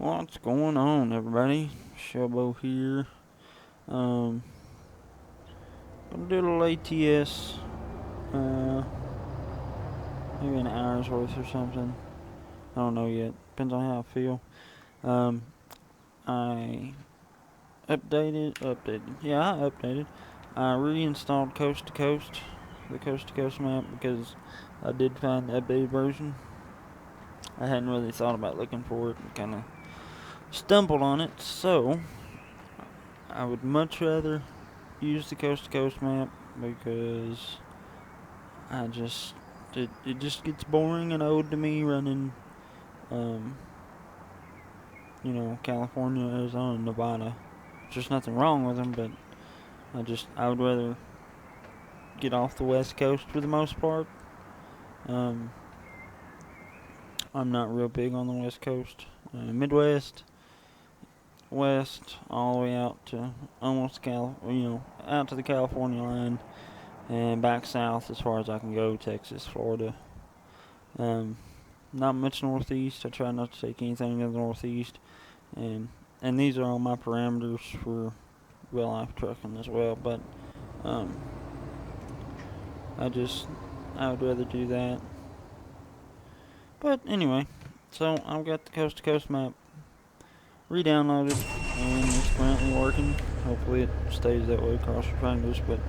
What's going on, everybody? Shelbo here. Gonna do a little ATS. Maybe an hour's worth or something. I don't know yet. Depends on how I feel. I updated. Yeah, I updated. I reinstalled Coast to Coast, the Coast to Coast map, because I did find the updated version. I hadn't really thought about looking for it and kind of stumbled on it, so I would much rather use the Coast to Coast map because it just gets boring and old to me running California, Arizona, Nevada. There's nothing wrong with them, but I would rather get off the West Coast for the most part. I'm not real big on the West Coast. Midwest, West, all the way out to almost out to the California line, and back south as far as I can go, Texas, Florida. Not much Northeast. I try not to take anything to the Northeast, and these are all my parameters for real life trucking as well. But I would rather do that. But anyway, so I've got the Coast to Coast map re-downloaded, and it's currently working. Hopefully it stays that way, cross your fingers. But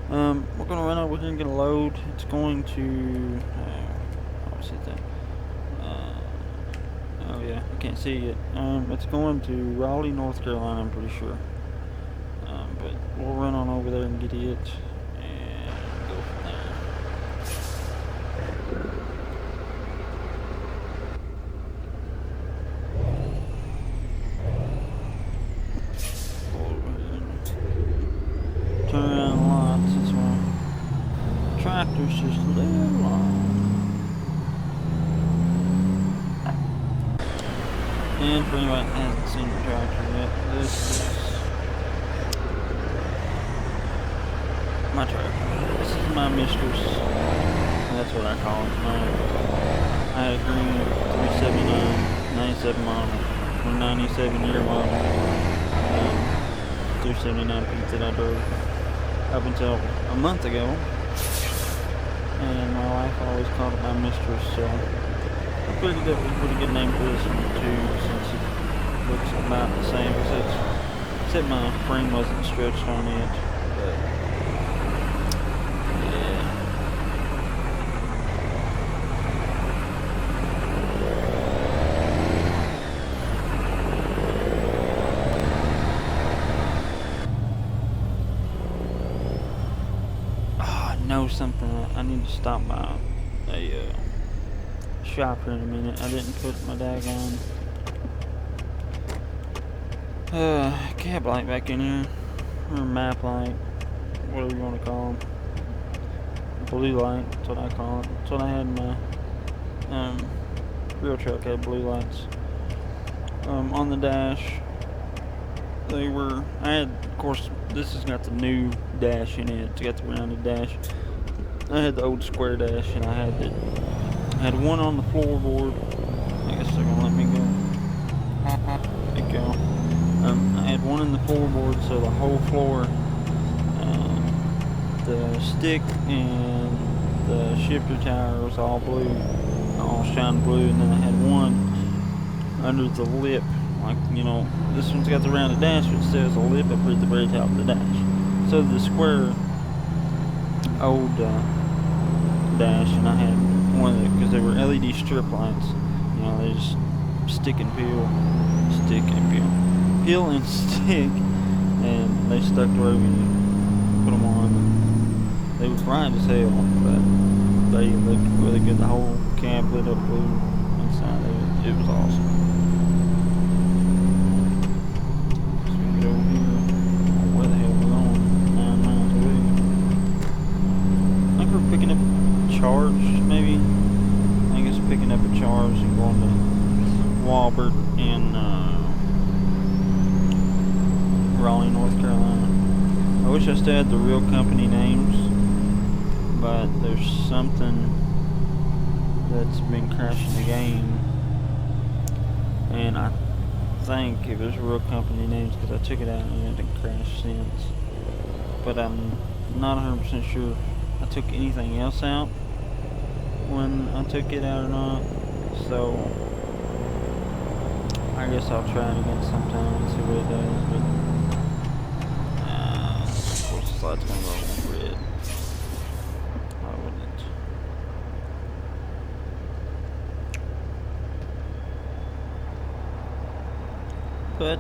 we're going to run over here and get a load. It's going to obviously oh yeah, I can't see it. It's going to Raleigh, North Carolina, I'm pretty sure. But we'll run on over there and get it and go from there. Turn around lots, that's why. Tractor's just a little long. And for anybody that hasn't seen the tractor yet, this is my tractor. This is my mistress. That's what I call it. I had a green 379, 97 model, or 97 year model. 279 Pete that I drove up until a month ago, and my wife always called it my mistress, so I figured that was a pretty good name for this one too, since it looks about the same, except my frame wasn't stretched on it, but yeah. Know something. I need to stop by a shop here in a minute. I didn't put my daggone cab light back in here, or map light, whatever you want to call them. Blue light, that's what I call it. That's what I had in my real truck, had blue lights on the dash. Of course, this has got the new dash in it. It's got the rounded dash. I had the old square dash, and I had one on the floorboard. I guess they're gonna let me go. There you go. I had one in the floorboard, so the whole floor, the stick and the shifter tower was all blue, all shine blue, and then I had one under the lip. Like, this one's got the rounded dash, but it still has a lip up at the very top of the dash. So the square old dash, and I had one of the, because they were LED strip lights. They just stick and peel and stick, and they stuck to wherever you put them on. They were bright as hell, but they looked really good. The whole cab lit up blue inside. It was awesome. Picking up charge, maybe. I guess picking up a charge and going to Walbert in Raleigh, North Carolina. I wish I still had the real company names, but there's something that's been crashing the game, and I think it was real company names because I took it out and it didn't crash since. But I'm not 100% sure if I took anything else out when I took it out or not. So I guess I'll try it again sometime and see what it does. But of course the slide's gonna go on red. I wouldn't. But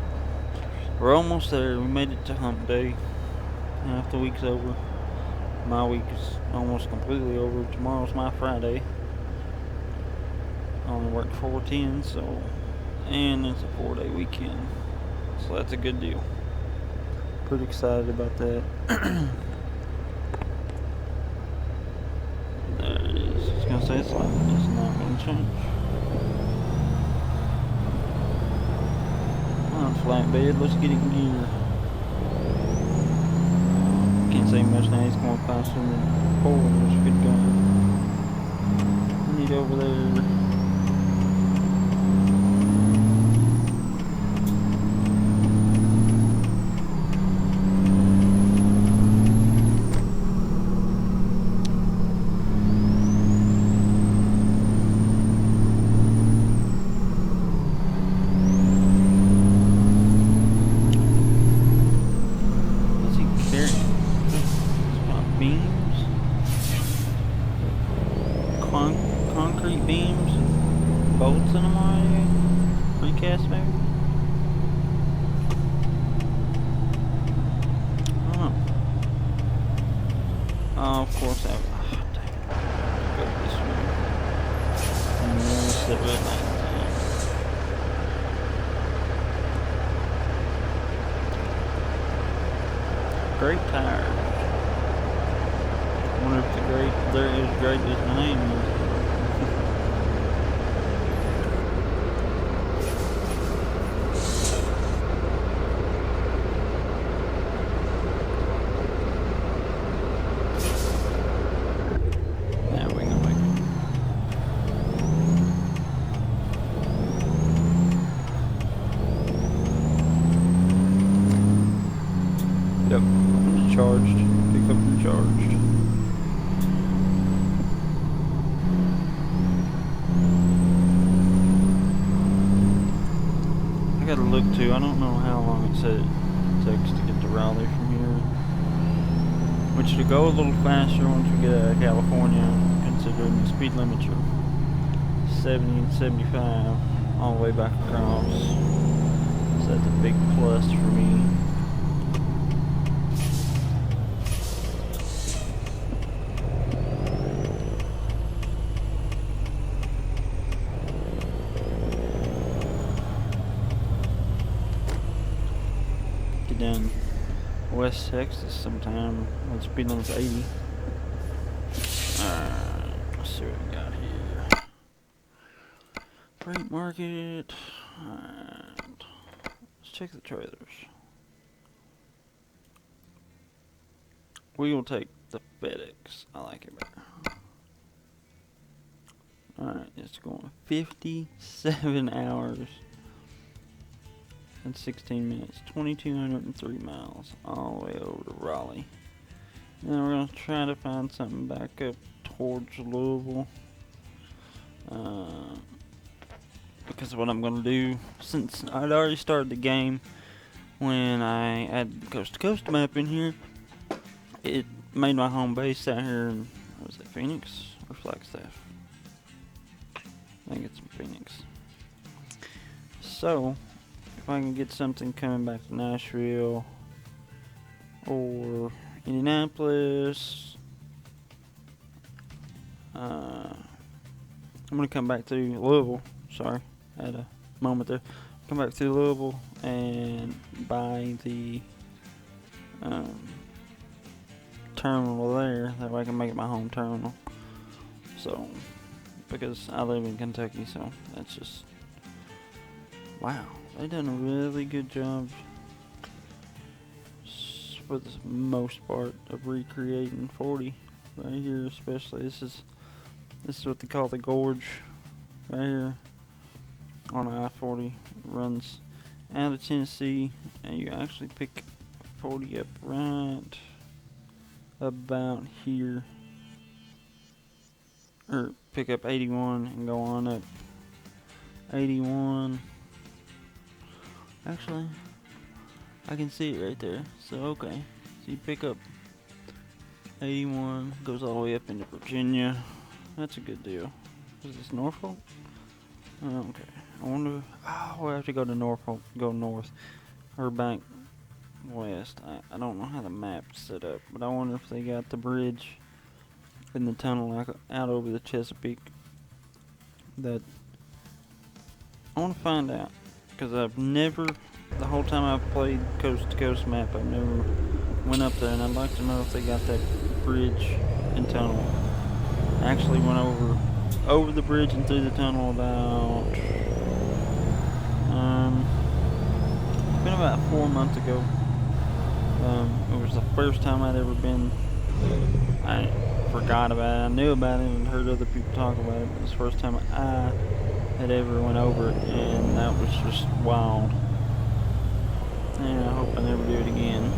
we're almost there. We made it to hump day. Half the week's over. My week is almost completely over. Tomorrow's my Friday. I only work 4 10, so, and it's a 4-day weekend, so that's a good deal. Pretty excited about that. There it is. I was gonna say it's not gonna change. Come on, flatbed, let's get it in gear. Can't say much now. He's going faster than forward. Good going. We need over there. Concrete beams and bolts in them already? Precast maybe? I don't know. Oh, of course I go this way. And then sit red light down. Great tires. I wonder if they're as great as the name is. Yep, charged. Pick up and charged. I gotta look too. I don't know how long it said it takes to get to Raleigh from here. Which to go a little faster once we get out of California, considering the speed limits are 70 and 75 all the way back across. So that's a big plus for me. Down West Texas sometime when speed limit's 80. Alright, let's see what we got here. Freight market. Alright, let's check the trailers. We will take the FedEx. I like it better. Alright, it's going 57 hours and 16 minutes, 2,203 miles, all the way over to Raleigh. And then we're going to try to find something back up towards Louisville. Because what I'm going to do, since I'd already started the game when I added the Coast to Coast map in here, it made my home base out here in, was it Phoenix or Flagstaff? I think it's in Phoenix. So if I can get something coming back to Nashville or Indianapolis, I'm going to come back through Louisville. Sorry, I had a moment there. Come back through Louisville and buy the terminal there. That way I can make it my home terminal. So, because I live in Kentucky, so that's just, wow. They done a really good job for the most part of recreating 40 right here, especially. This is what they call the gorge right here on I-40. It runs out of Tennessee, and you actually pick 40 up right about here, or pick up 81 and go on up 81. Actually, I can see it right there. So okay, so you pick up 81, goes all the way up into Virginia. That's a good deal. Is this Norfolk? Okay. I wonder. Oh, we'll have to go to Norfolk, go north, or back west. I don't know how the map's set up, but I wonder if they got the bridge in the tunnel like out over the Chesapeake. That I want to find out, because I've never, the whole time I've played coast to coast map, I've never went up there, and I'd like to know if they got that bridge and tunnel. I actually went over the bridge and through the tunnel about it's been about 4 months ago. It was the first time I'd ever been. I forgot about it. I knew about it and heard other people talk about it, but it was the first time I had ever went over it, and that was just wild. And I hope I never do it again.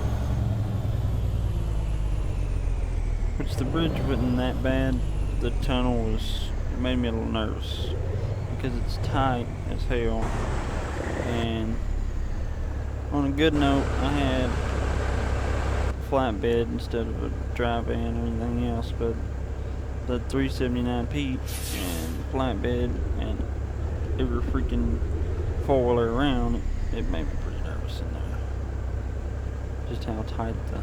Which the bridge wasn't that bad. The tunnel made me a little nervous because it's tight as hell. And on a good note, I had a flatbed instead of a dry van or anything else, but the 379P and the flatbed and every freaking four-wheeler around, it made me pretty nervous in there. Just how tight the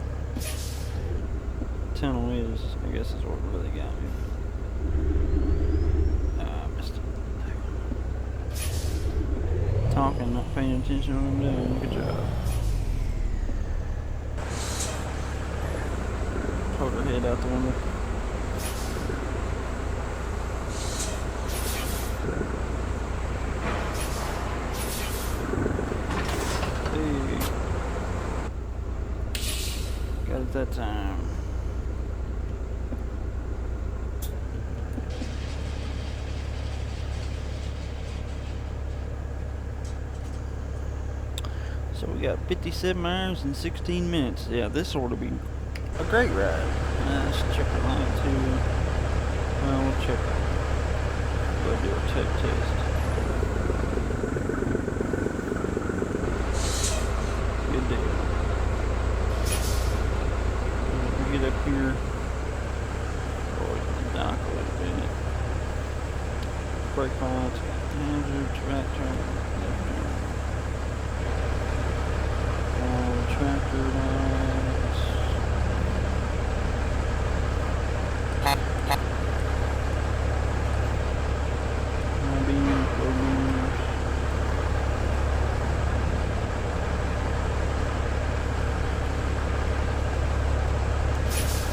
tunnel is, I guess, is what really got me. I missed it. Talking, not paying attention to what I'm doing. Good job. Hold her head out the window. Hey. Got it that time. So we got 57 hours and 16 minutes. Yeah, this ought to be a great ride. Let's check the line too. Well, we'll check. We'll do a tech test. Good deal. We get up here. Oh, we can dock a little bit. Brake lights. Hazards, right turn, left turn. Tractor lights. High beams, low beams.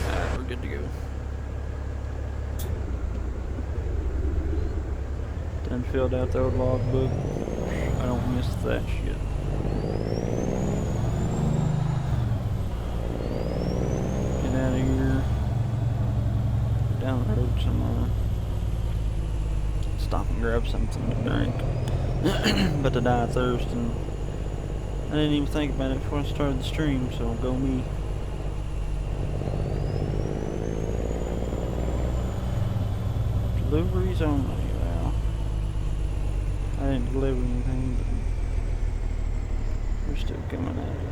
Alright, we're good to go. Done filled out the old logbook. I don't miss that shit. Out of here, down the road somewhere, stop and grab something to drink, but to die of thirst, and I didn't even think about it before I started the stream, so go me. Deliveries only. Well, I didn't deliver anything, but we're still coming out of here.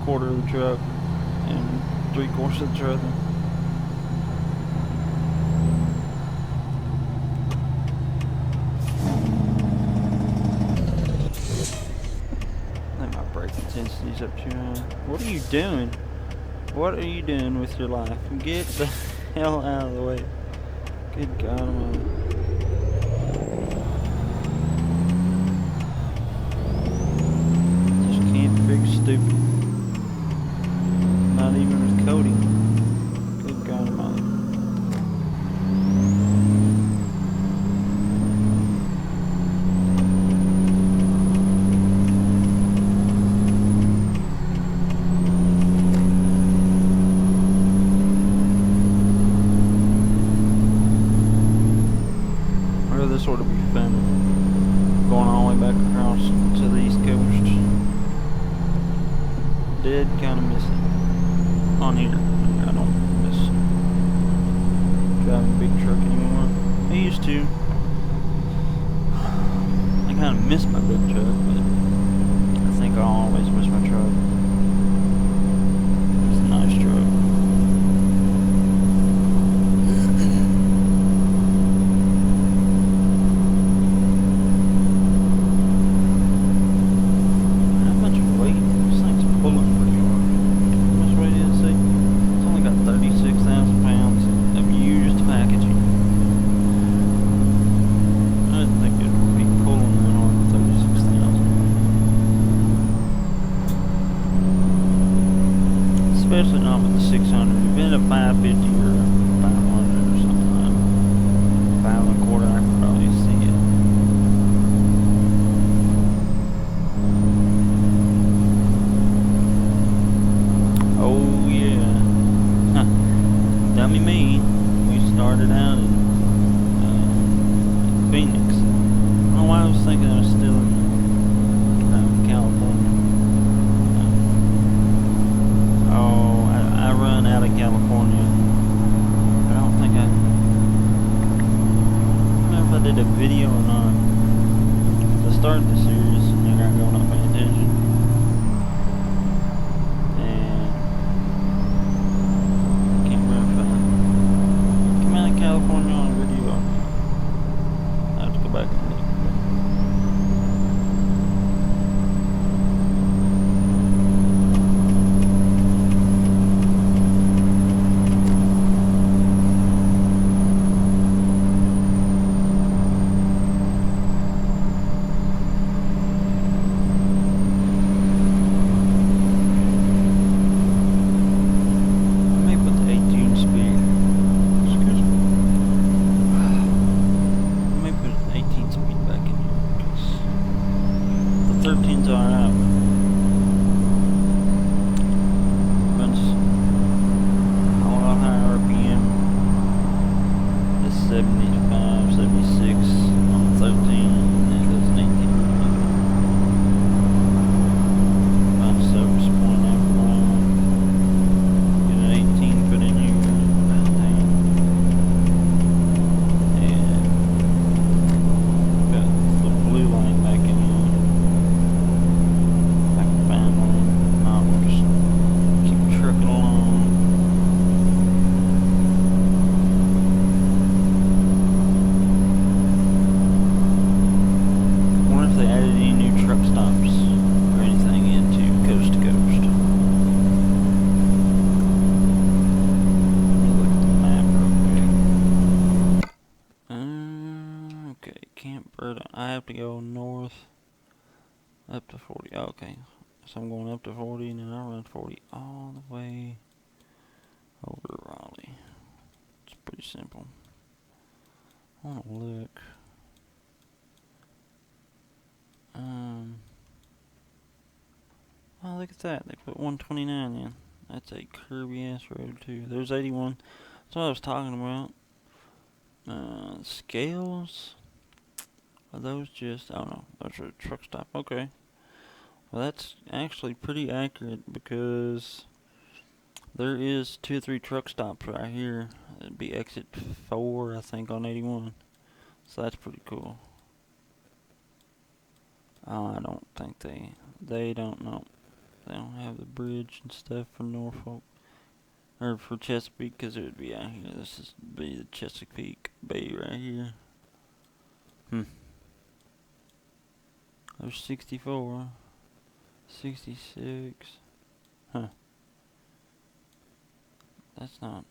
Quarter of the truck and 3/4 of the truck. I think my brake Intensity's up too high. What are you doing? What are you doing with your life? Get the hell out of the way. Good God Almighty. Just can't figure stupid. Not even with coding. Good God Almighty. This ought to be fun. Going all the way back across to the East Coast. Did kind of miss it. On here, I don't miss driving a big truck anymore. I used to. I kind of miss my big truck, but I think I'll always miss my truck. It's a nice truck. Especially not with the 600. If it had a 550 or a 500 or something, 5 1/4, I could probably see it. Oh yeah, dummy me. We started out in Phoenix. I don't know why I was thinking I was still in California. I run out of California. I don't think I don't know if I did a video or not. I started the series and I got not paying attention. And I can't remember if I came out of California on a video or not. I have to go back and look. I have to go north up to 40. Okay, so I'm going up to 40 and then I run 40 all the way over to Raleigh. It's pretty simple. I want to look. Oh, look at that. They put 129 in. That's a curvy ass road too. There's 81. That's what I was talking about. Scales. Are those just, oh no, those are a truck stop. Okay. Well, that's actually pretty accurate because there is 2 or 3 truck stops right here. It'd be exit 4, I think, on 81. So that's pretty cool. I don't think they don't know. They don't have the bridge and stuff for Norfolk. Or for Chesapeake, because it would be out here. This is be the Chesapeake Bay right here. There's 64. 66. Huh. That's not.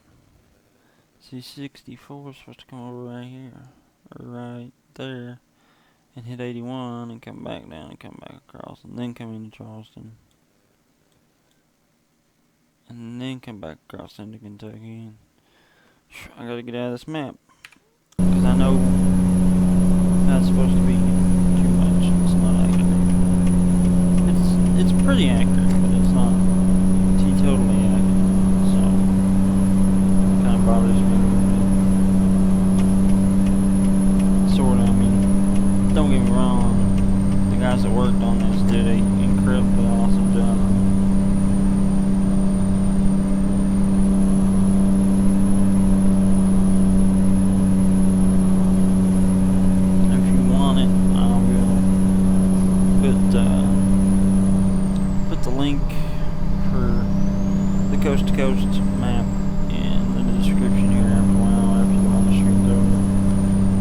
See, 64 is supposed to come over right here. Or right there. And hit 81 and come back down and come back across. And then come into Charleston. And then come back across into Kentucky. And I gotta get out of this map. Because I know that's supposed to be too much. It's not accurate. It's pretty accurate, but it's not totally accurate. So it kind of bothers me a little bit. Sort of, I mean, don't get me wrong. The guys that worked on this did an incredibly awesome job. Link for the coast to coast map in the description here after a while, after the live stream's over.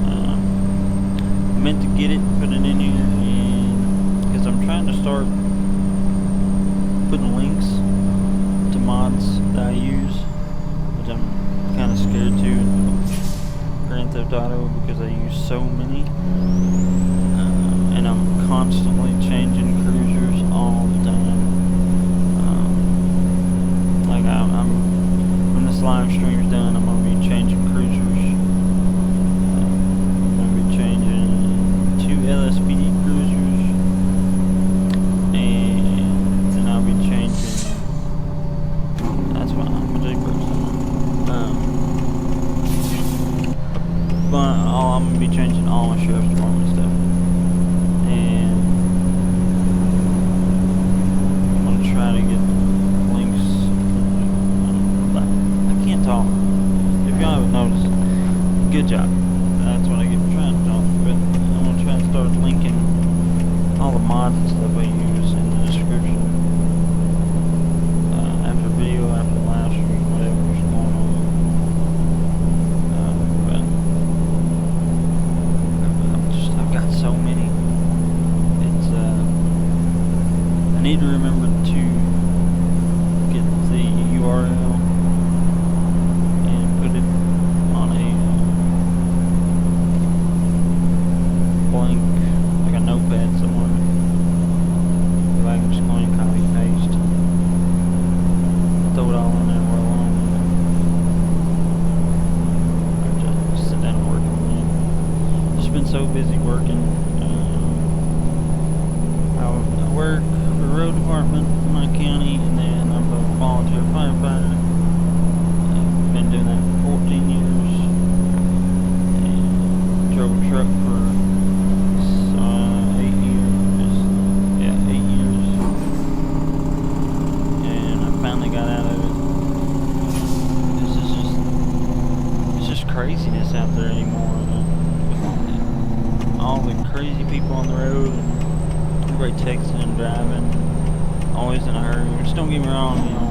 I meant to get it, put it in here, and because I'm trying to start putting links to mods that I use, which I'm kind of scared to in Grand Theft Auto because I use so many, and I'm constantly changing cruisers all the time. When this live stream's done, I'm going to be changing cruisers. I'm going to be changing 2 LSPD cruisers, and then I'll be changing. That's why I'm a jailbird. But I'm going to be changing all my sheriff's department stuff, and I'm going to try to get talk. If y'all haven't noticed, good job. That's what I get for trying to talk. But I'm gonna try and start linking all the mods and stuff I use in the description. After video, after live stream, whatever's going on. But I've got so many. It's I need to remember to get the URL. Put it on a blank, like a notepad somewhere. If I can just go and copy and paste, throw it all in there where I want. I just sit down and work on it. Just been so busy working. I work for the road department in my county, and then I'm a volunteer firefighter. Been doing that for 14 years, and drove a truck for 8 years. Yeah, 8 years, and I finally got out of it. It's just craziness out there anymore. With all the crazy people on the road, and everybody texting and driving, always in a hurry. Just don't get me wrong, you know.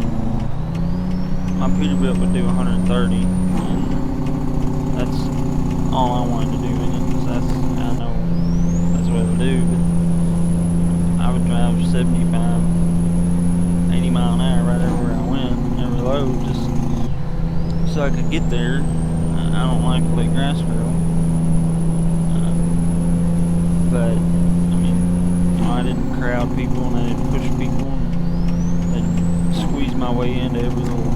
My Peterbilt would do 130, and that's all I wanted to do in it, so I know that's what it would do, but I would drive 75, 80 mile an hour right everywhere I went, every load, just so I could get there. I don't like to let grass grow, but, I mean, you know, I didn't crowd people, and I didn't push people, and I didn't squeeze my way into every little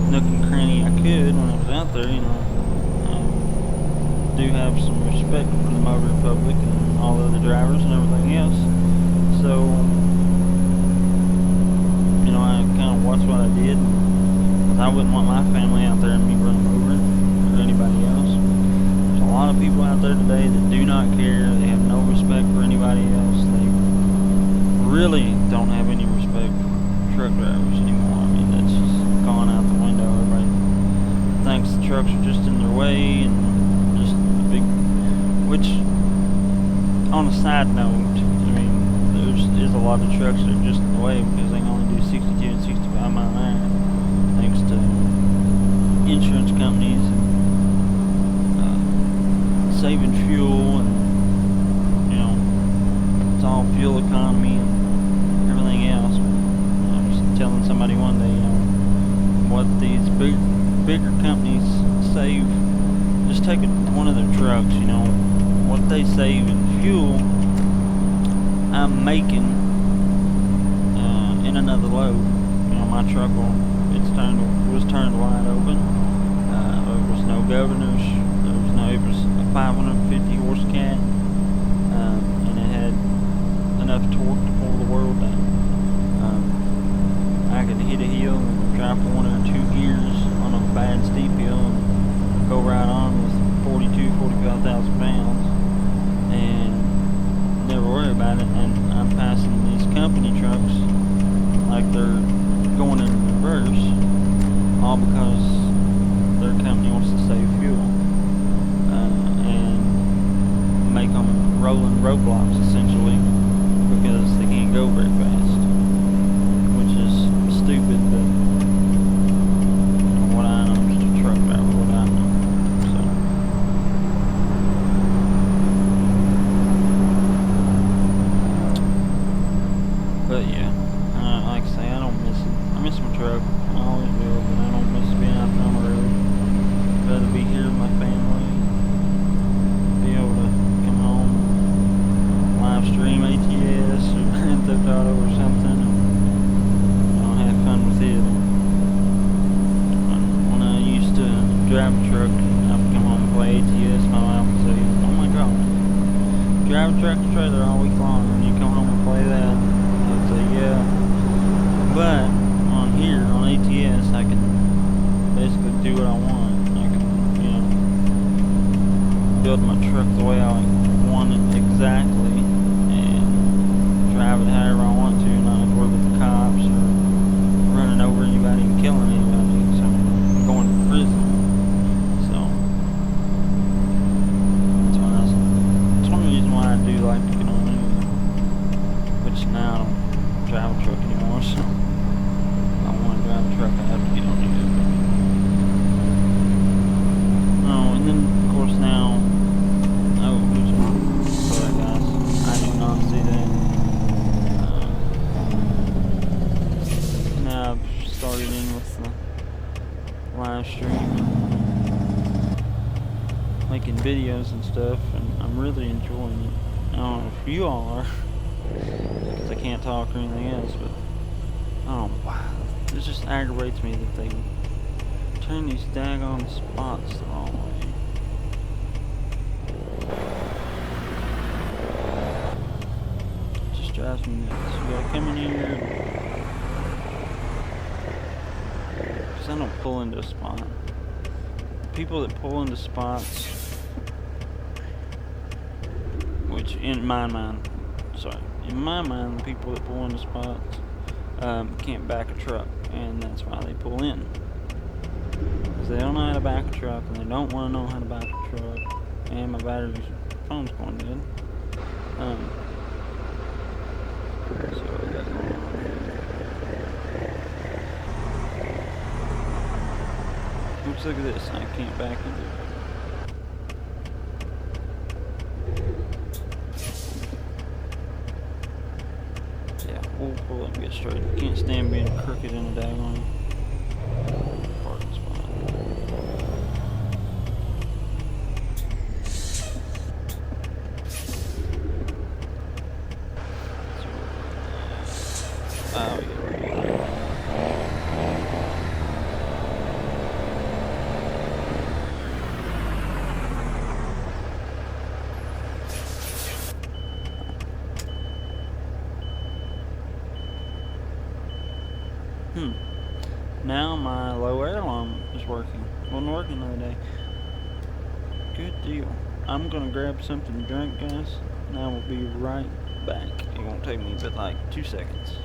nook and cranny I could when I was out there, you know. I do have some respect for the motor public and all the other drivers and everything else. So, you know, I kind of watched what I did. I wouldn't want my family out there and me running over or anybody else. There's a lot of people out there today that do not care. They have no respect for anybody else. They really don't have any respect for truck drivers anymore. I mean, that's just gone out the window. Everybody thinks the trucks are just in their way, and just a big, which, on a side note, I mean, there's a lot of trucks that are just in the way because they can only do 62 and 65 mile an hour, thanks to insurance companies and saving fuel, and, you know, it's all fuel economy and what these bigger companies save. Just take one of their trucks, you know, what they save in fuel, I'm making in another load. You know, my truck was turned wide open. There was no governors. It was a 550 horse cat, and it had enough torque to pull the world down. I could hit a hill and drop 1 or 2 gears on a bad steep hill and go right on with 45,000 pounds and never worry about it. And I'm passing these company trucks like they're going in reverse, all because their company wants to save fuel and make them rolling roadblocks essentially because they can't go very fast, which is stupid, but you know, what I know, I'm just a truck driver, what I know. But yeah, like I say, I don't miss it. I miss my truck. I always will, but I don't miss being out on the road. I'd rather be here with my family, be able to come home, live stream ATS or Grand Theft Auto or something, and you know, have fun with it. When I used to drive a truck, I'd come home and play ATS. My wife would say, "Oh my God, drive a tractor trailer all week long, and you come home and play that." So yeah, but on here, on ATS, I can basically do what I want. I can, you know, build my truck the way I want it exactly, and drive it however I want to, not have to worry with the cops or running over anybody and killing anybody, so I'm going to prison. So, that's one reason why I do like to get on anything, which now I don't drive a truck anymore, so if I want to drive a truck, I have to get on it. Oh, and then of course now, sorry guys, I did not see that. Now I've started in with the live stream, making videos and stuff, and I'm really enjoying it. I don't know if you all are, because I can't talk or anything else, but oh wow, it just aggravates me that they turn these daggone spots the wrong way. It just drives me nuts. You gotta come in here, because I don't pull into a spot. People that pull into spots, which in my mind, the people that pull into spots can't back a truck, and that's why they pull in. Because they don't know how to back a truck, and they don't want to know how to back a truck. And my phone's going dead. So I got going on. Oops, look at this. I can't back into it. We'll pull up and get straight. Can't stand being crooked in a daggone parking spot. Oh yeah. Now my low air alarm is working. Wasn't working the other day. Good deal. I'm gonna grab something to drink, guys, and I will be right back. It won't take me but like 2 seconds.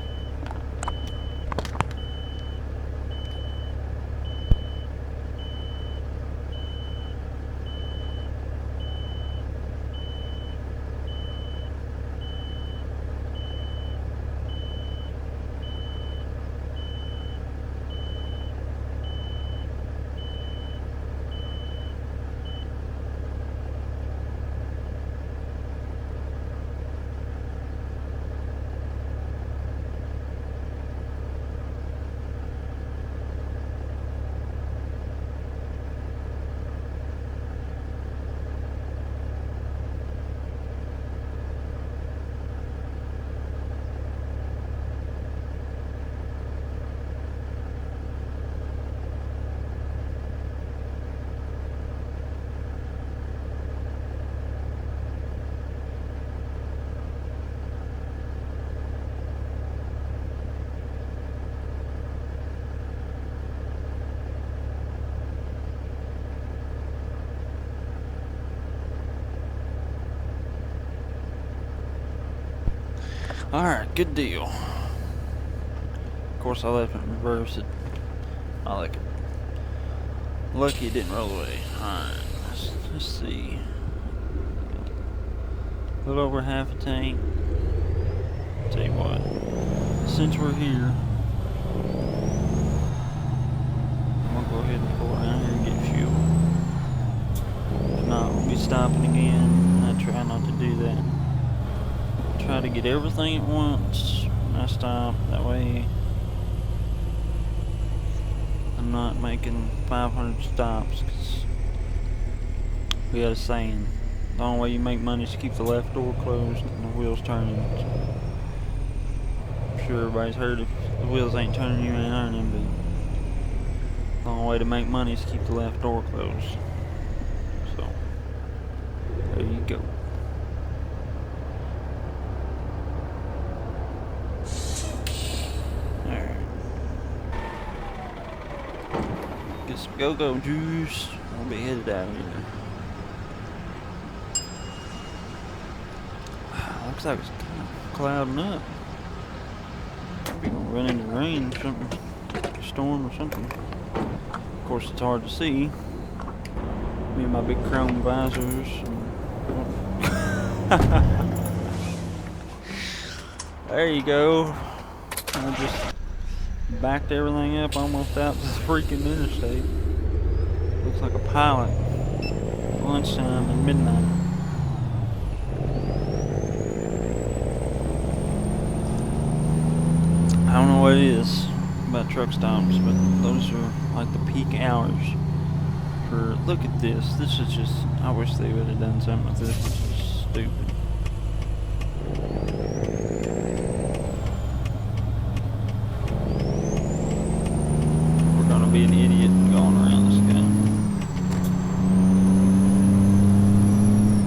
Alright, good deal. Of course, I left it in reverse. I like it. Lucky it didn't roll away. Alright, let's see. A little over half a tank. Tell you what, since we're here, I'm gonna go ahead and pull it down here and get fuel. If not, we'll be stopping again. I try not to do that. Try to get everything at once when I stop. That way, I'm not making 500 stops. Cause we got a saying: the only way you make money is to keep the left door closed and the wheels turning. I'm sure everybody's heard if the wheels ain't turning, you ain't earning. But the only way to make money is to keep the left door closed. So there you go. Alright. Get some go-go juice. I'll be headed out of here. Looks like it's kind of clouding up. Maybe gonna run into rain or something, storm or something. Of course, it's hard to see. Me and my big chrome visors. There you go. I just backed everything up almost out to the freaking interstate. Looks like a pilot. Lunchtime and midnight. I don't know what it is about truck stops, but those are like the peak hours for. Look at this. This is just. I wish they would have done something with this. This is stupid. We're gonna be an idiot going around this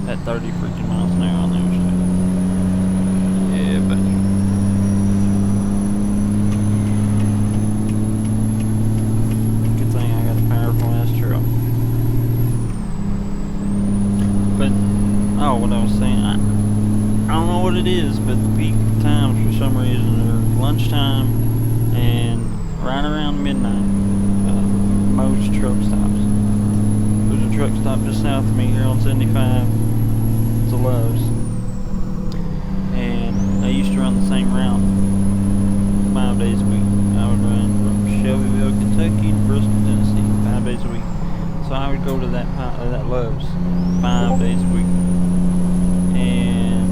guy at 30 freaking miles an hour on the interstate. Yeah, buddy. Oh, what I was saying, I don't know what it is, but the peak times for some reason are lunchtime and right around midnight. Most truck stops. There's a truck stop just south of me here on 75. It's a Love's, and I used to run the same route 5 days a week. I would run from Shelbyville, Kentucky to Bristol, Tennessee 5 days a week. So I would go to that Love's 5 days a week. And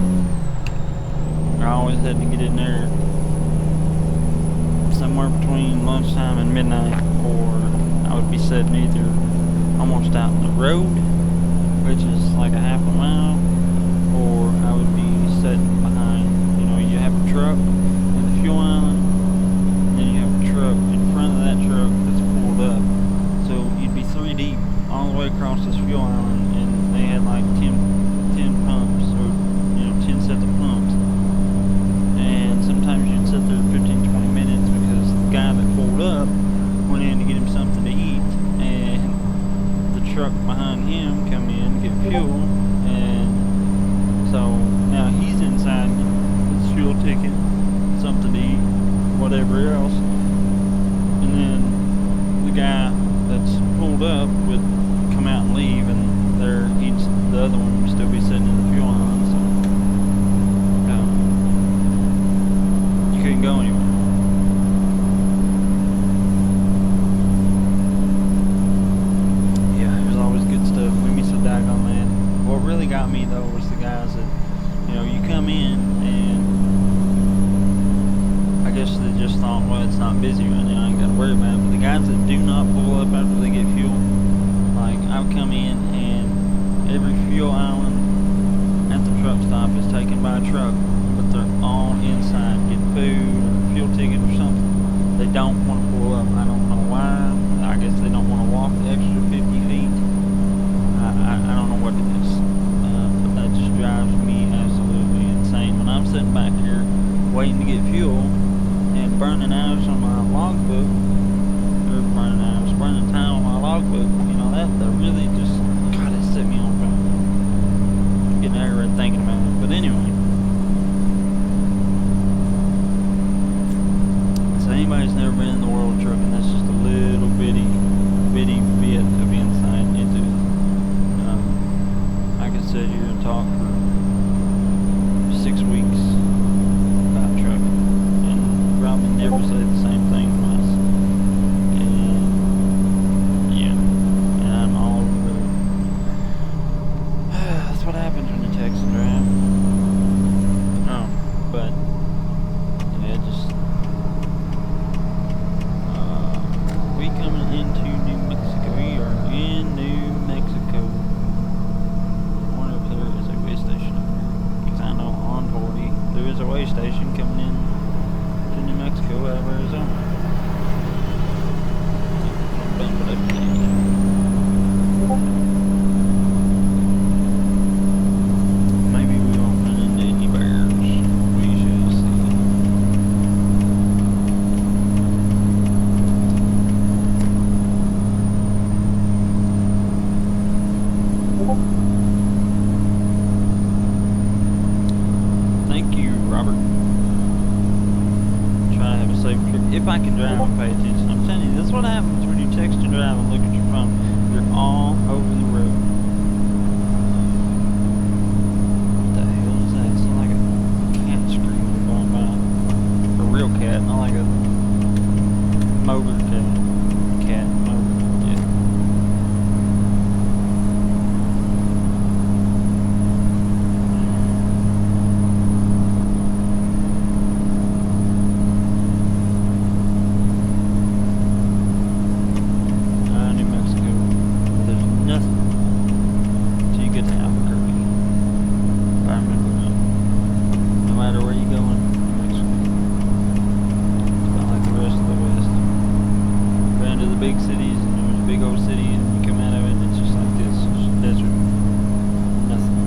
I always had to get in there somewhere between lunchtime and midnight, or I would be sitting either almost out in the road, which is like a half a mile, or I would be sitting behind. You know, you have a truck in the fuel island, and then you have a truck in front of that truck that's pulled up. So you'd be 3 deep all the way across this fuel island, and they had like 10 pumps, or 10 sets of pumps, and sometimes you'd sit there 15-20 minutes because the guy that pulled up went in to get him something to eat, and the truck behind him come in to get fuel, and so now he's inside with his fuel ticket, something to eat, whatever else, and then the guy that's pulled up would come out and leave, and the other one would still be sitting in the fuel island, so you couldn't go anywhere. Yeah, it was always good stuff. Made me so daggone mad. What really got me though was the guys that, you come in and I guess they just thought, well, it's not busy right now, I ain't gotta worry about it. But the guys that do not pull up after they get fuel, like I would come in and every fuel island at the truck stop is taken by a truck, but they're all inside getting food or fuel ticket or something. They don't want to pull up. I don't know why. I guess they don't want to walk the extra 50 feet. I don't know what it is, but that just drives me absolutely insane. When I'm sitting back here waiting to get fuel and burning hours on my logbook, or burning time on my logbook, that really just, God, it set me on fire. I'm getting aggravated thinking about it. But anyway, anybody's never been in the world of trucking, that's just a little bitty bit of insight into it. I could sit here and talk for 6 weeks about trucking and probably never say the same thing twice. And yeah, and I'm all over the road. That's what happens when you text and drive. But yeah, just we coming into New Mexico. We are in New Mexico. I wonder if there is a way station up here, because I know on 40 there is a way station coming in to New Mexico out of Arizona. Bump it up again. Maybe we won't run into any bears. We shall see. Thank you, Robert. Try to have a safe trip. If I can drive and pay attention. I'm telling you, this is what happens when you text and drive and look at your phone. You're all over the road. What the hell is that? It sounds like a cat screaming going by. A real cat, not like a motor cat. Cat, motor, yeah. New Mexico. There's nothing till you get to Albuquerque. If I remember right. No matter where you going, New Mexico. It's kind of like the rest of the West. Go into the big cities, and there's a big old city, and you come out of it, and it's just like this. It's just desert. Nothing.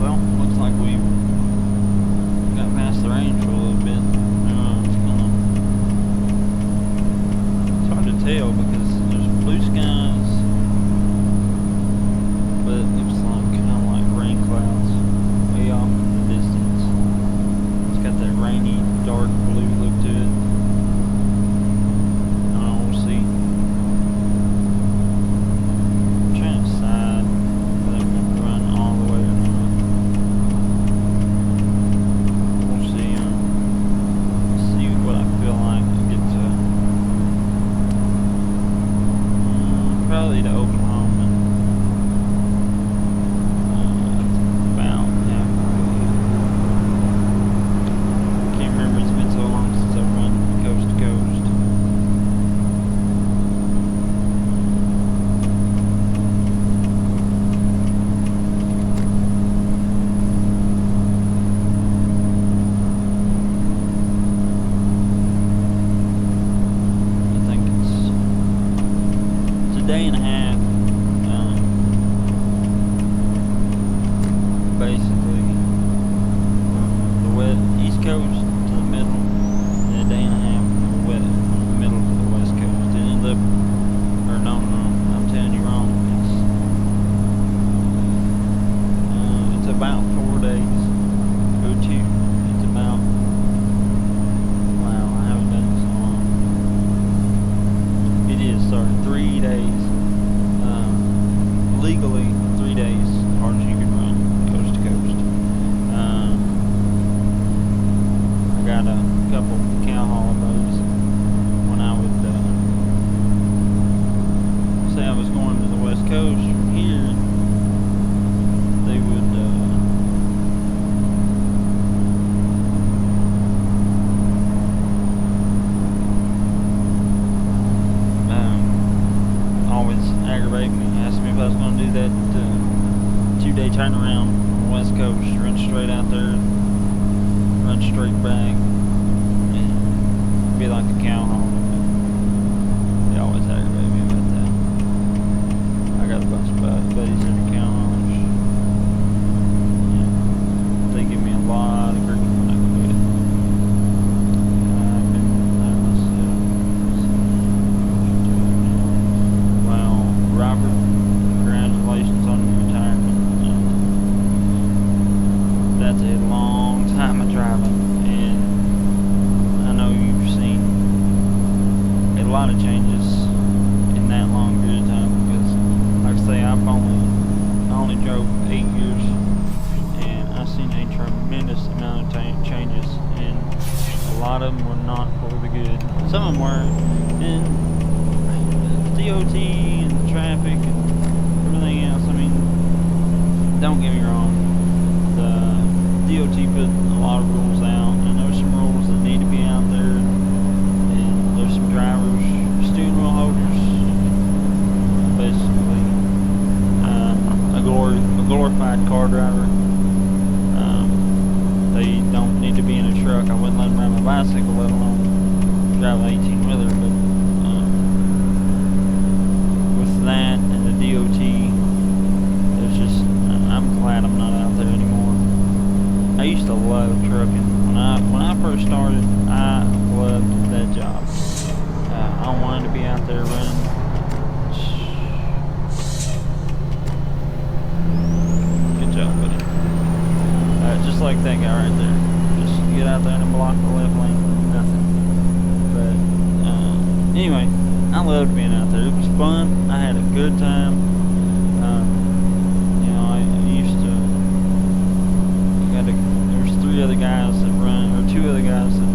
Well, looks like we got past the range for a little bit. It's hard to tell because there's blue skies, but it looks like kind of like rain clouds way off in the distance. It's got that rainy, dark blue look to it. I don't know, we'll see. I'm trying to decide whether I'm going to run all the way or not. We'll see. See what I feel like to get to. Probably to Oklahoma. About halfway. Can't remember. It's been so long since I've run coast to coast. I think it's a day and a half, basically, from the East Coast to the middle, and a day and a half from the middle to the West Coast. It ended up, or no, I'm telling you wrong. It's about 4 days. Go to. It's about. Wow, I haven't done it so long. It is, sorry, 3 days. Legally, 3 days, hard as you can run, coast to coast. I got a couple cow hauler buddies. When I would say I was going to the West Coast from here, they would always aggravate me, ask me if I was going to do that 2-day turnaround on the West Coast, run straight out there, run straight back, and be like a cow hauler. They always aggravate me about that. I got a bunch of buddies that are cow haulers. Yeah. They give me a lot of grief when I go do it. I've been by myself. some of them were, and DOT and the traffic and everything else. I mean, don't get me wrong, the DOT put a lot of rules out, and there's some rules that need to be out there, and there's some drivers, steering wheel holders, basically a glorified car driver. They don't need to be in a truck. I wouldn't let them ride my bicycle, let alone drive an 18-wheeler, but with that and the DOT, there's just, I'm glad I'm not out there anymore. I used to love trucking. When I first started, I loved that job. I wanted to be out there running. Good job, buddy. Just like that guy right there. Just get out there and block the left lane. Nothing. But anyway, I loved being out there. It was fun. I had a good time. You know, I used to. There's 3 other guys that run, or 2 other guys that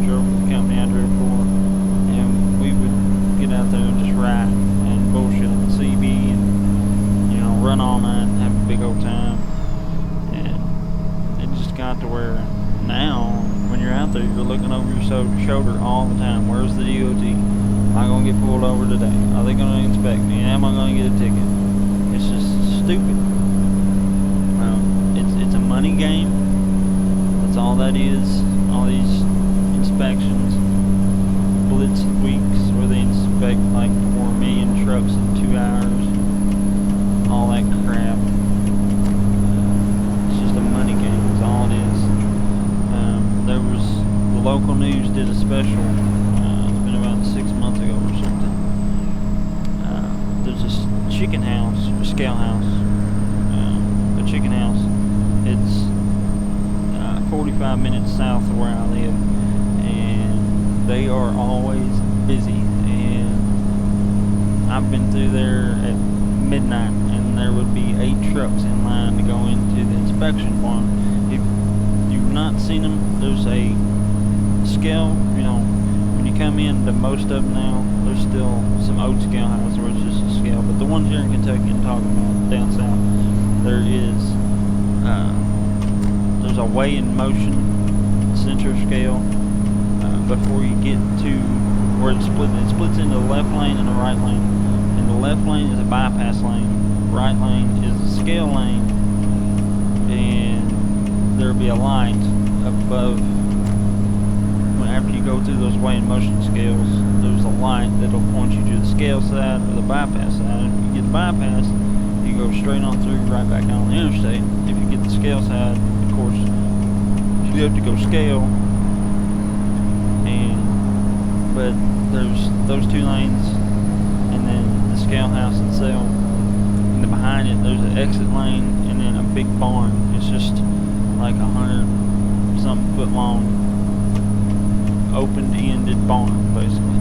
drove for the company I drove for, and we would get out there and just ride and bullshit on the CB and, you know, run all night and have a big old time. Got to where now, when you're out there, you're looking over your shoulder all the time. Where's the DOT? Am I going to get pulled over today? Are they going to inspect me? Am I going to get a ticket? It's just stupid. It's a money game. That's all that is. All these inspections, blitz weeks where they inspect like 4 million trucks in 2 hours, all that crap. It's just a money game. All it is. There was the local news did a special. It's been about 6 months ago or something. There's this chicken house, a scale house, a chicken house. It's 45 minutes south of where I live, and they are always busy. And I've been through there at midnight, and there would be 8 trucks in line to go into the inspection point. If you've not seen them, there's a scale, you know, when you come in to most of them now, there's still some old scale houses where it's just a scale, but the ones here in Kentucky I'm talking about, down south, there's a weigh in motion center scale before you get to where it splits into the left lane and the right lane, and the left lane is a bypass lane, right lane is a scale lane, and there'll be a light above. After you go through those weigh in motion scales, there's a light that'll point you to the scale side or the bypass side. If you get the bypass, you go straight on through, right back down the interstate. If you get the scale side, of course, you have to go scale. But there's those 2 lanes, and then the scale house itself. And then behind it, there's an exit lane, and then a big barn. It's just like 100-something foot long, open-ended barn, basically.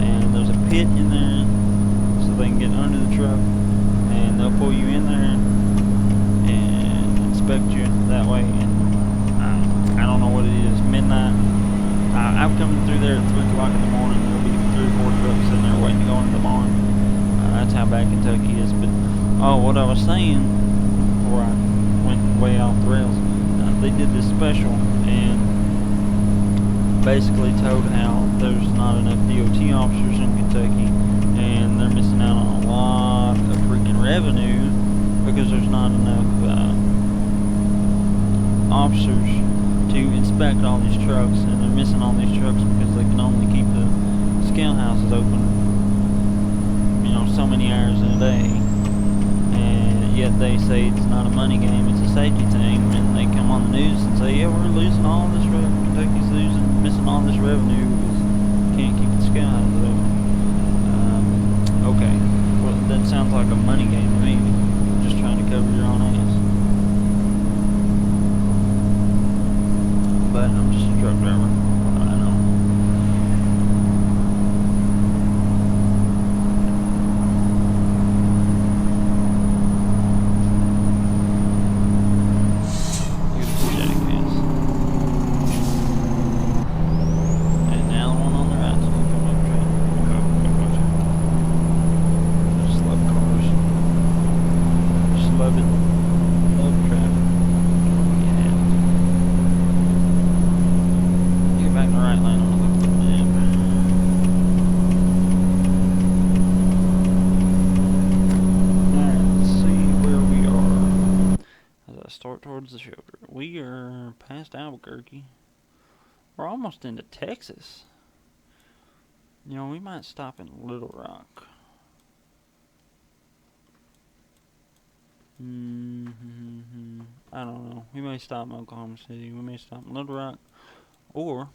And there's a pit in there, so they can get under the truck, and they'll pull you in there and inspect you that way. And I don't know what it is, midnight. I've come through there at 3 o'clock in the morning. There'll be 3 or 4 trucks sitting there waiting to go into the barn. That's how bad Kentucky is. But what I was saying before I went way off the rails, they did this special and basically told how there's not enough DOT officers in Kentucky, and they're missing out on a lot of freaking revenue because there's not enough officers to inspect all these trucks, and they're missing all these trucks because they can only keep the scale houses open, you know, so many hours in a day. And yet they say it's not a money game, it's a safety thing, and they come on the news and say, yeah, we're losing all this revenue, Kentucky's missing all this revenue because we can't keep the scale houses open. Okay, well, that sounds like a money game to me, just trying to cover your own ass. But I'm just a truck driver. I know. Here's the jackass. And now the one on the right. towards the shelter. We are past Albuquerque. We're almost into Texas. You know, we might stop in Little Rock. I don't know. We may stop in Oklahoma City. We may stop in Little Rock. Or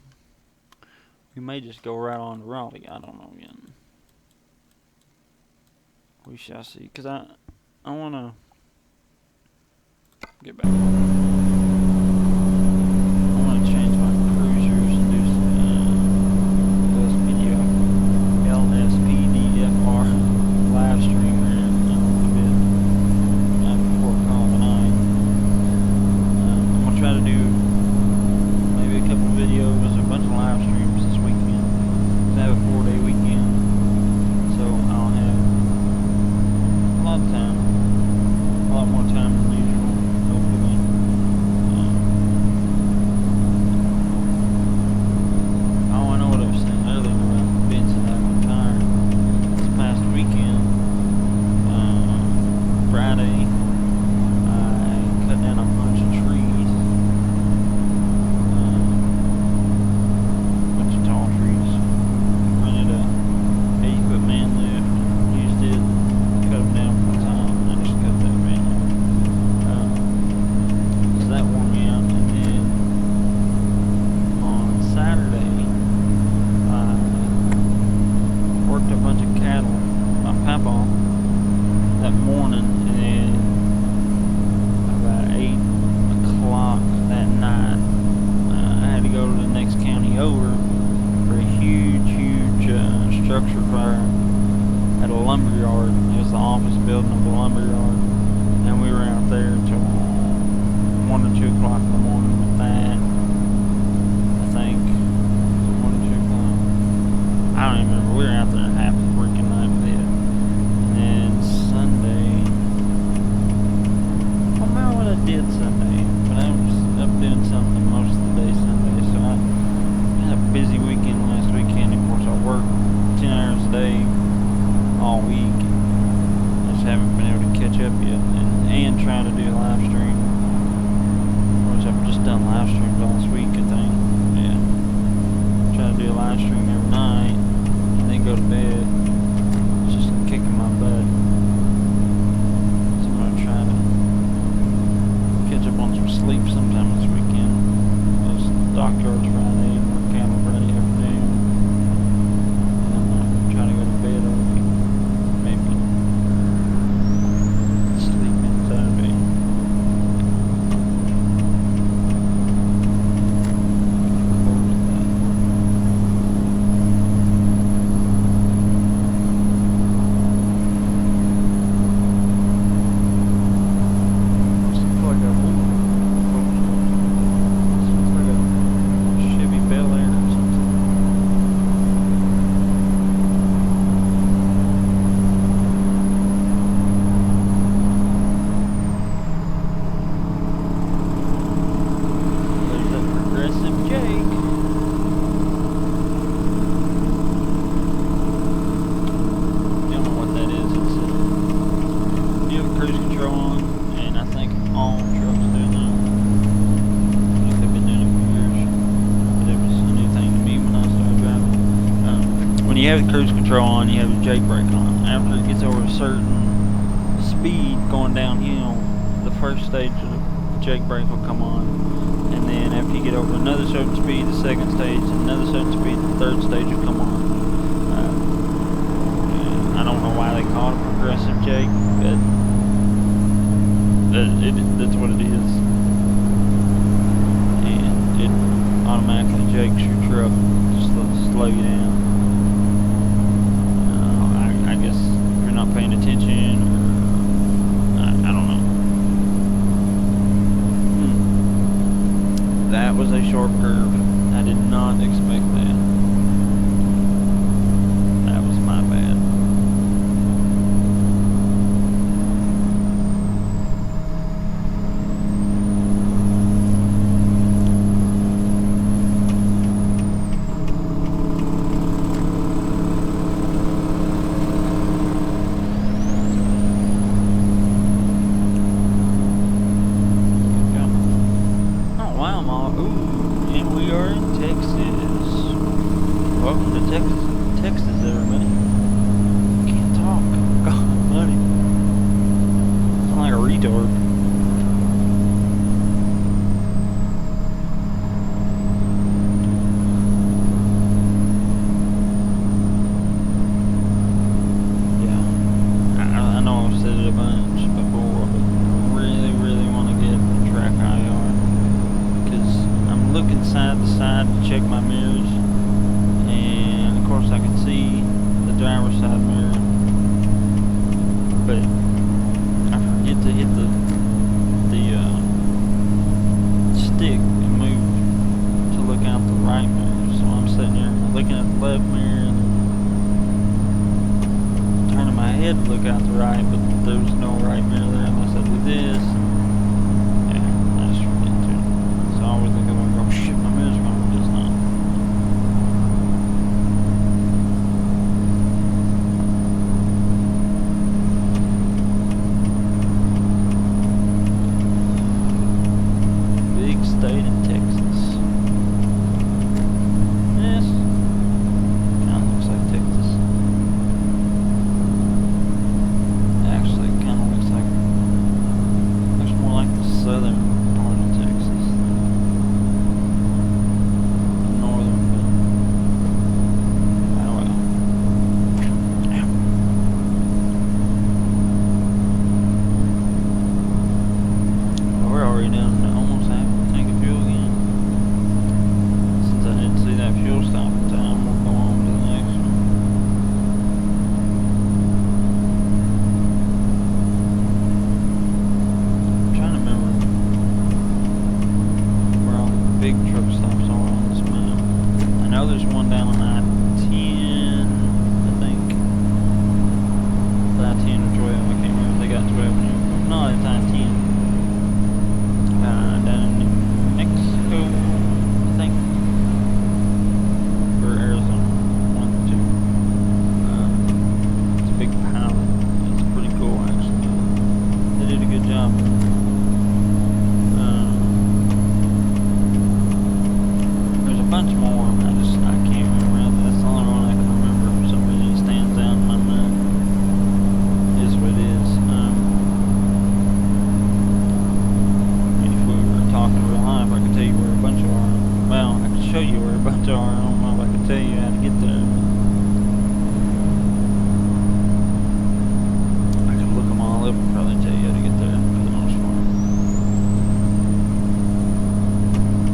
we may just go right on to Raleigh. I don't know yet. We shall see. Because I want to get back. I want to change my cruisers and do some LSPDFR live stream here in a little bit before call tonight. I'm going to try to do maybe a couple videos, a bunch of live streams this weekend. I have a 4-day weekend, so I'll have a lot of time, a lot more time than usual, hopefully. Oh, I know what I was saying earlier about Vincent having tired this past weekend. Friday, I cut down a bunch of trees, a bunch of tall trees. Rented a 80-foot man lift, used it, cut them down for time, and I just cut that van. So that wore me out. And then on Saturday, I worked a bunch of cattle, my papa, that morning, and then about 8 o'clock that night, I had to go to the next county over for a huge structure fire at a lumber yard. It was the office building of the lumber yard, and we were out there until 1 or 2 o'clock in the morning with that. I think 1 or 2 o'clock. I don't even remember. We were out there half the freaking night with it. And then Sunday, I don't remember what I did Sunday, but I was up doing something most of the day Sunday. So I had a busy weekend last weekend. Of course, I worked 10 hours a day all week. I just haven't been able to catch up yet, and trying to do a live stream, which I've just done live streams all this week, I think. Yeah, trying to do a live stream every night and then go to bed. It's just kicking my butt. So I'm gonna try to catch up on some sleep sometime this weekend. Those dockyards Friday and work cattle Friday afternoon. Trying to go to bed early, maybe sleep in Saturday. Looks like a Chevy Bel Air or something. There's that progressive Jake. You don't know what that is. It's you have cruise control on, and I think all trucks do now. Like they've been doing it for years, but it was a new thing to me when I started driving. When you have the cruise control on, you have the Jake brake on. After it gets over a certain speed going downhill, the first stage of the Jake brake will come on, and then after you get over another certain speed, the second stage, and another certain speed, the third stage will come on. I don't know why they call it a progressive Jake, but that's what it is. And it automatically jakes your truck, just to slow you down. I guess if you're not paying attention, or I don't know. That was a sharp curve. I did not expect that. That was my bad. retard. I know I've said it a bunch before, but I really want to get a track IR because I'm looking side to side to check my mirrors, and of course I can see the driver's side mirror, but I forget to hit the stick and move to look out the right mirror. So I'm sitting here looking at the left mirror and turning my head to look out the right, but there's no right mirror there unless I do this. Yeah, I just forget to. So I always look up and go, shit, my mirror's gone, but it's not. Big state in Texas. Yes. Kinda looks like Texas. Actually, kinda looks more like the southern part of Texas. The northern, but oh well. Yeah. We're already down to almost half a tank of fuel again. Since I didn't see that fuel stop in time, we'll go on to the next one. I'm trying to remember where all the big truck stops are on this map. I know there's one down on I-10, I think. I-10 or 12, I can't remember if they got 12 now. No, it's I-10. Down in Mexico, I think, or Arizona, one or two. It's a big pallet. It's pretty cool, actually. They did a good job. There's a bunch more. I can't remember. That's the only one I can remember. For some reason, it stands out in my mind. It is what it is. Talking real life, I could tell you where a bunch of are. Well, I could show you where a bunch are. I don't know if I could tell you how to get there. I could look them all up and probably tell you how to get there for the most part.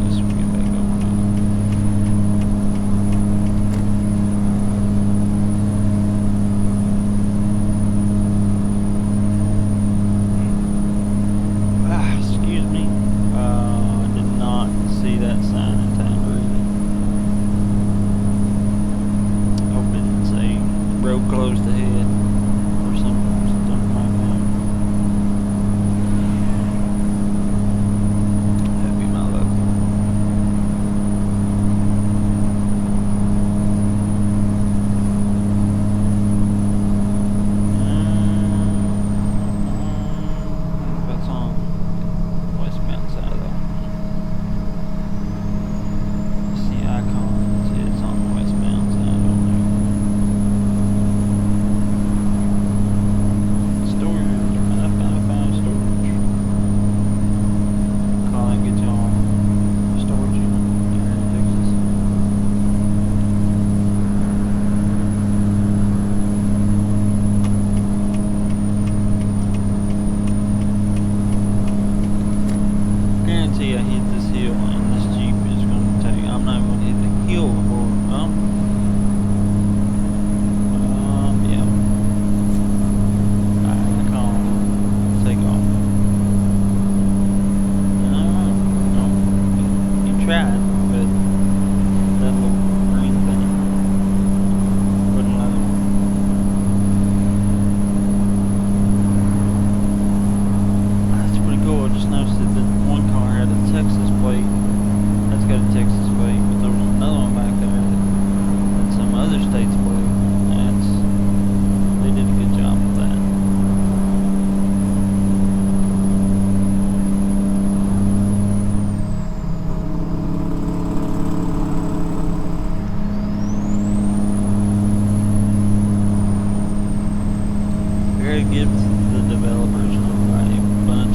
Guess we'll get back over now. Excuse me. I did not see that sign in time to read it. Hope it didn't say road closed ahead or something like that. That'd be my luck. That's on westbound side of that one. See icons, it's on the westbound side on there. Storage, 555 storage. Call and get y'all storage unit here in Texas. Guarantee I hit this hill and this Jeep is going to take. I'm not going to hit the hill before. Yeah. I call take off. No. You tried, but that little green thing wouldn't let him. That's pretty cool. I just noticed that the one car had a Texas plate. That's got a Texas plate, but there was another one back there that had some other state's plate. They did a good job with that. Very good to the developers, right? But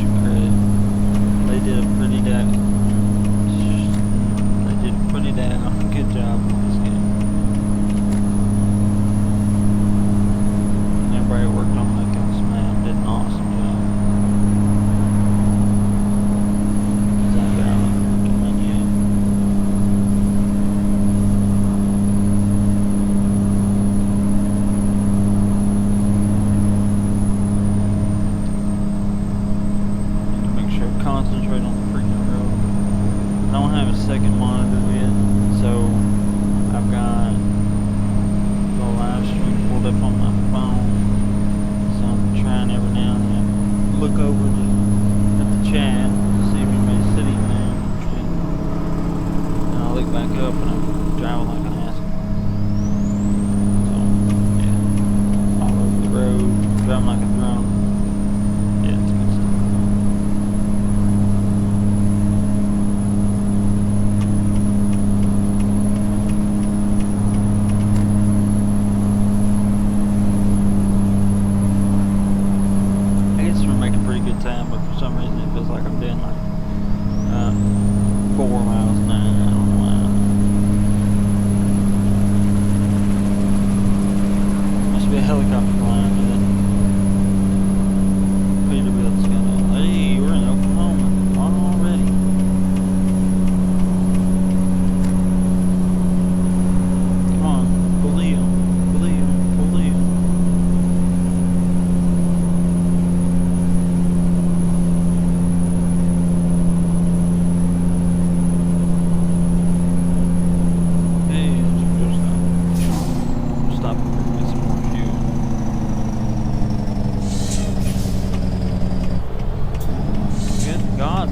look over at the chat to see if anybody's sitting there. And I look back up and I'm driving like an ass. So, yeah. All over the road, driving like a drunk. Yeah, it's good stuff. I guess we're making pretty good time, but for some reason it feels like I'm doing like 4 miles an hour. I don't know why. Must be a helicopter flying, man. Peterbilt's gonna. Hey, we're in Oklahoma already. Come on, believe, believe, believe.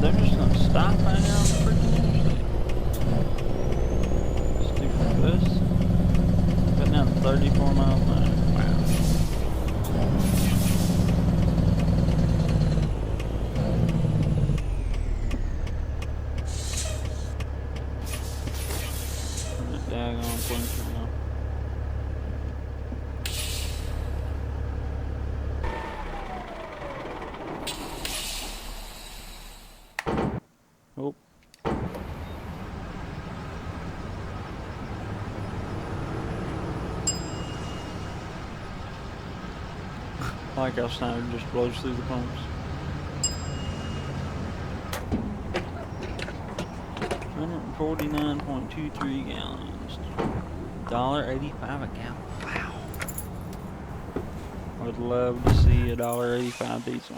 They're just gonna stop right now on the freaking interstate. Stupid bus. Got down to 34 miles an hour. Wow. That daggone blinker now. Oh. I like how Snyder just blows through the pumps. $149.23 gallons. $1.85 a gallon. Wow. I would love to see a $1.85 diesel.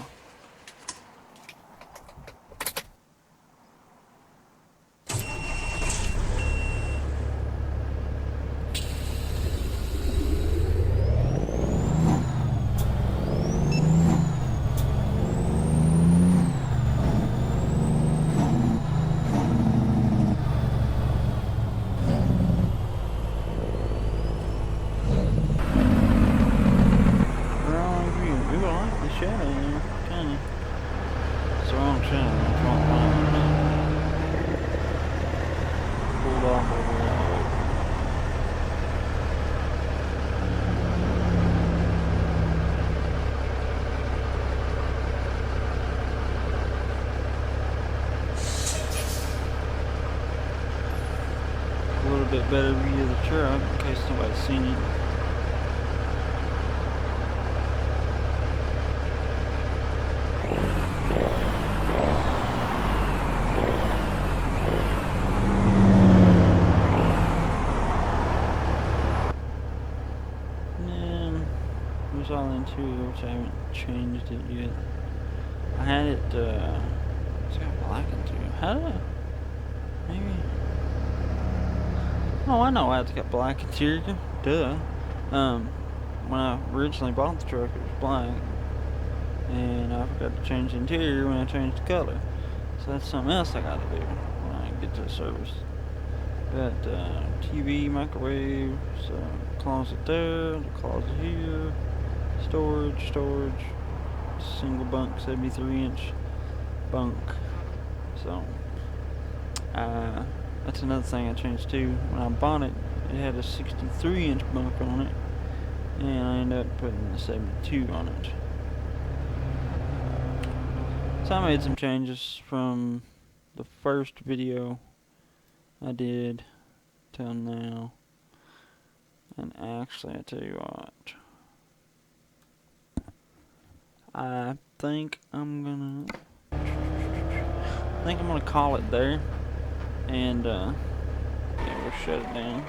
Bit better view of the truck in case nobody's seen it. And there's all the interior, which I haven't changed it yet. I had it, it's got black interior. How did I? Maybe. Oh, I know it's got black interior. Duh. When I originally bought the truck, it was black. And I forgot to change the interior when I changed the color. So that's something else I gotta do when I get to the service. Got TV, microwave, so closet there, the closet here, storage, single bunk, 73-inch bunk. So, that's another thing I changed too. When I bought it, it had a 63-inch bunk on it, and I ended up putting a 72 on it. So I made some changes from the first video I did till now. And actually, I tell you what, I think I'm gonna call it there. And yeah, we'll shut it down.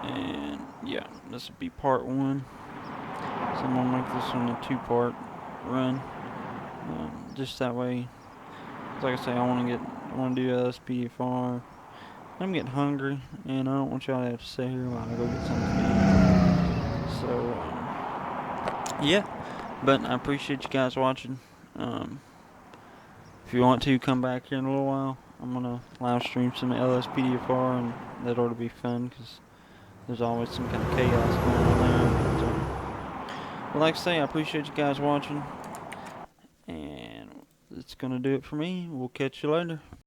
And yeah, this will be part 1. So I'm gonna make this one a 2-part run. Just that way, like I say, I want to do SPFR. I'm getting hungry, and I don't want y'all to have to sit here while I go get something to eat. So yeah, but I appreciate you guys watching. If you want to come back here in a little while, I'm gonna live stream some LSPDFR, and that ought to be fun because there's always some kind of chaos going on there. So, well, like I say, I appreciate you guys watching, and it's gonna do it for me. We'll catch you later.